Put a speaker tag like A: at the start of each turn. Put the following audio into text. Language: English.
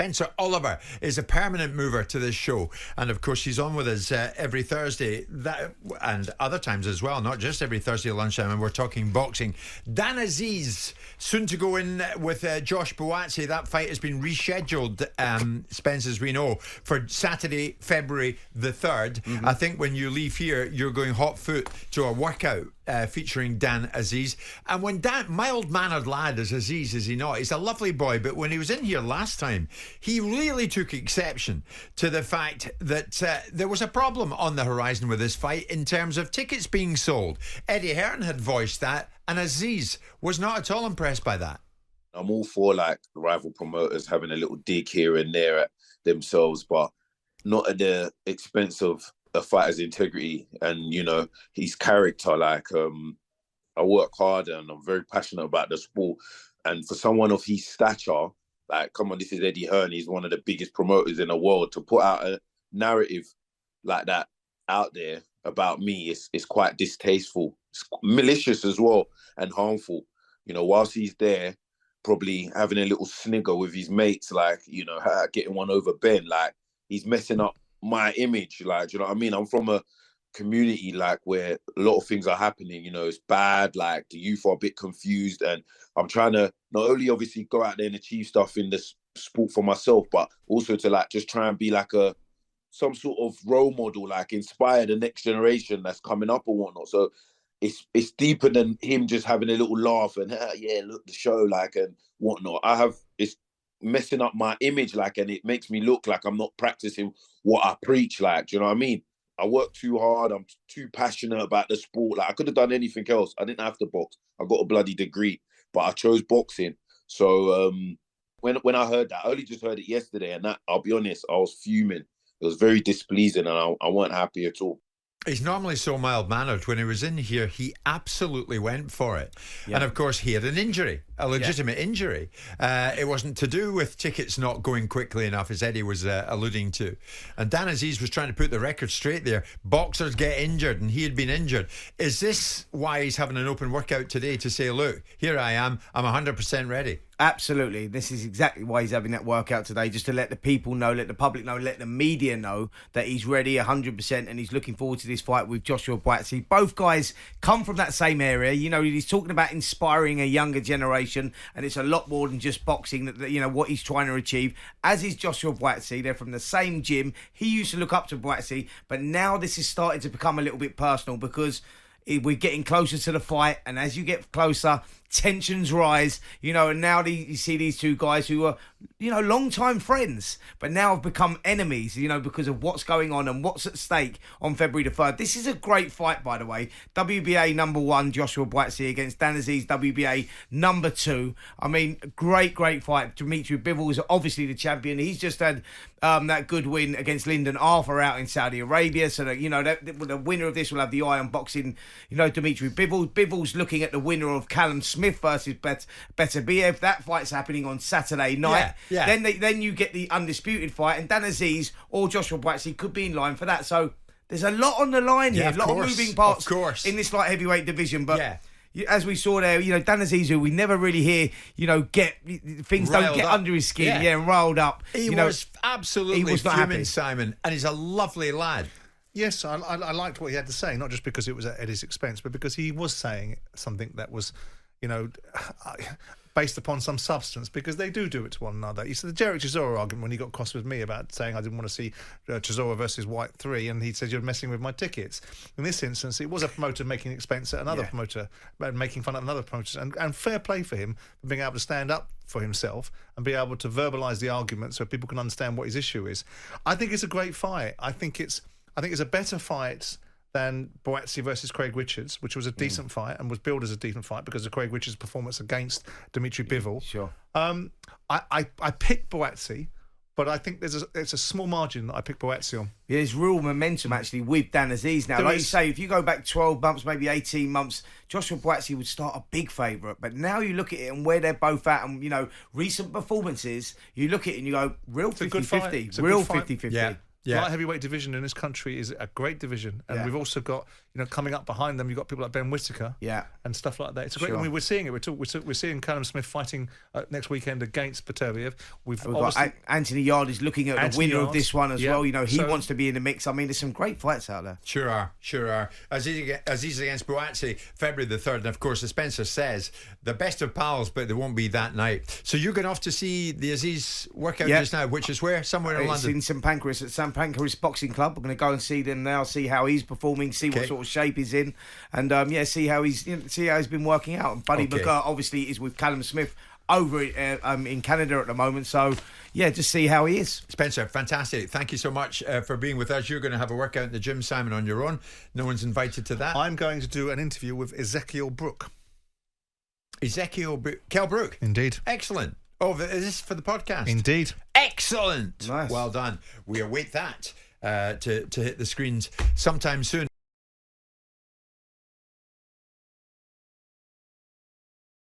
A: Spencer Oliver is a permanent mover to this show. And of course, she's on with us every Thursday and other times as well, not just every Thursday at lunchtime. And we're talking boxing. Dan Azeez, soon to go in with Josh Buatsi. That fight has been rescheduled, Spence, as we know, for Saturday, February the 3rd. Mm-hmm. I think when you leave here, you're going hot foot to a workout featuring Dan Azeez. And when Dan, mild-mannered lad as Azeez, is he not? He's a lovely boy, but when he was in here last time, he really took exception to the fact that there was a problem on the horizon with this fight in terms of tickets being sold. Eddie Hearn had voiced that, and Azeez was not at all impressed by that.
B: I'm all for like rival promoters having a little dig here and there at themselves, but not at the expense of a fighter's integrity and, you know, his character. Like, I work hard and I'm very passionate about the sport. And for someone of his stature, like, come on, this is Eddie Hearn. He's one of the biggest promoters in the world. To put out a narrative like that out there about me is quite distasteful. It's malicious as well and harmful. You know, whilst he's there, probably having a little snigger with his mates, like, you know, getting one over Ben, like, he's messing up my image. Like, do you know what I mean? I'm from a community like where a lot of things are happening, you know, it's bad, like the youth are a bit confused, and I'm trying to not only obviously go out there and achieve stuff in this sport for myself, but also to like just try and be like some sort of role model, like inspire the next generation that's coming up or whatnot. So it's deeper than him just having a little laugh and yeah, look, the show, like, and whatnot. It's messing up my image, like, and it makes me look like I'm not practicing what I preach, like, do you know what I mean? I work too hard, I'm too passionate about the sport. Like, I could have done anything else. I didn't have to box. I got a bloody degree, but I chose boxing. So when I heard that, I only just heard it yesterday, and that, I'll be honest, I was fuming. It was very displeasing, and I weren't happy at all.
A: He's normally so mild-mannered. When he was in here, he absolutely went for it. Yeah. And, of course, he had an injury, a legitimate injury. It wasn't to do with tickets not going quickly enough, as Eddie was alluding to. And Dan Azeez was trying to put the record straight there. Boxers get injured, and he had been injured. Is this why he's having an open workout today to say, look, here I am, I'm 100% ready?
C: Absolutely. This is exactly why he's having that workout today, just to let the people know, let the public know, let the media know that he's ready 100% and he's looking forward to this fight with Joshua Buatsi. Both guys come from that same area. You know, he's talking about inspiring a younger generation, and it's a lot more than just boxing, that, you know, what he's trying to achieve. As is Joshua Buatsi. They're from the same gym. He used to look up to Buatsi, but now this is starting to become a little bit personal because we're getting closer to the fight, and as you get closer, tensions rise, you know, and now you see these two guys who are, you know, long-time friends, but now have become enemies, you know, because of what's going on and what's at stake on February the 3rd. This is a great fight, by the way. WBA #1, Joshua Buatsi against Dan Azeez, WBA #2. I mean, great fight. Dimitri Bivol is obviously the champion. He's just had that good win against Lyndon Arthur out in Saudi Arabia, so that, you know, the winner of this will have the eye on boxing, you know, Dimitri Bivol. Bivol's looking at the winner of Callum Smith versus Beterbiev. That fight's happening on Saturday night. Yeah. Then you get the undisputed fight, and Dan Azeez or Joshua Buatsi could be in line for that. So there's a lot on the line here, a lot of moving parts in this light heavyweight division. But as we saw there, you know, Dan Azeez, who we never really hear, you know, things don't get under his skin, and riled up.
A: He was absolutely fuming, Simon, and he's a lovely lad.
D: Yes, I liked what he had to say, not just because it was at Eddie's expense, but because he was saying something that was, you know, based upon some substance, because they do it to one another. You said the Derek Chisora argument when he got cross with me about saying I didn't want to see Chisora versus White 3, and he said you're messing with my tickets. In this instance, it was a promoter making expense at another promoter, making fun of another promoter, and fair play for him for being able to stand up for himself and be able to verbalise the argument so people can understand what his issue is. I think it's a great fight. I think it's a better fight than Buatsi versus Craig Richards, which was a decent fight and was billed as a decent fight because of Craig Richards' performance against Dimitri Bivol.
C: Sure.
D: I picked Buatsi, but I think it's a small margin that I picked Buatsi on.
C: Yeah, there's real momentum actually with Dan Azeez now. Like you say, if you go back 12 months, maybe 18 months, Joshua Buatsi would start a big favourite. But now you look at it and where they're both at, and, you know, recent performances, you look at it and you go, real 50-50. Real 50-50.
A: Yeah. Yeah.
D: Light heavyweight division in this country is a great division, and we've also got coming up behind them. You've got people like Ben Whittaker, and stuff like that. It's a great. I mean, we're seeing it. We're seeing Callum Smith fighting next weekend against Petreviev. We've got
C: Anthony Yard is looking at the winner of this one as well. You know, he wants to be in the mix. I mean, there's some great fights out there.
A: Sure are. Azeez against Buatsi, February the 3rd, and of course, as Spencer says, the best of pals, but they won't be that night. So you're going off to see the Azeez workout just now, which is where? Somewhere in London.
C: It's in St Pancras at St Pancras Boxing Club. We're going to go and see them now, see how he's performing, see what sort of shape he's in, and see how he's been working out. And Buddy McGirt obviously is with Callum Smith over in Canada at the moment, so just see how he is.
A: Spencer, fantastic. Thank you so much for being with us. You're going to have a workout in the gym, Simon, on your own. No one's invited to that.
D: I'm going to do an interview with Ezekiel Brook.
A: Kell Brook?
D: Indeed.
A: Excellent. Oh, is this for the podcast?
D: Indeed.
A: Excellent.
C: Nice.
A: Well done. We await that to hit the screens sometime soon.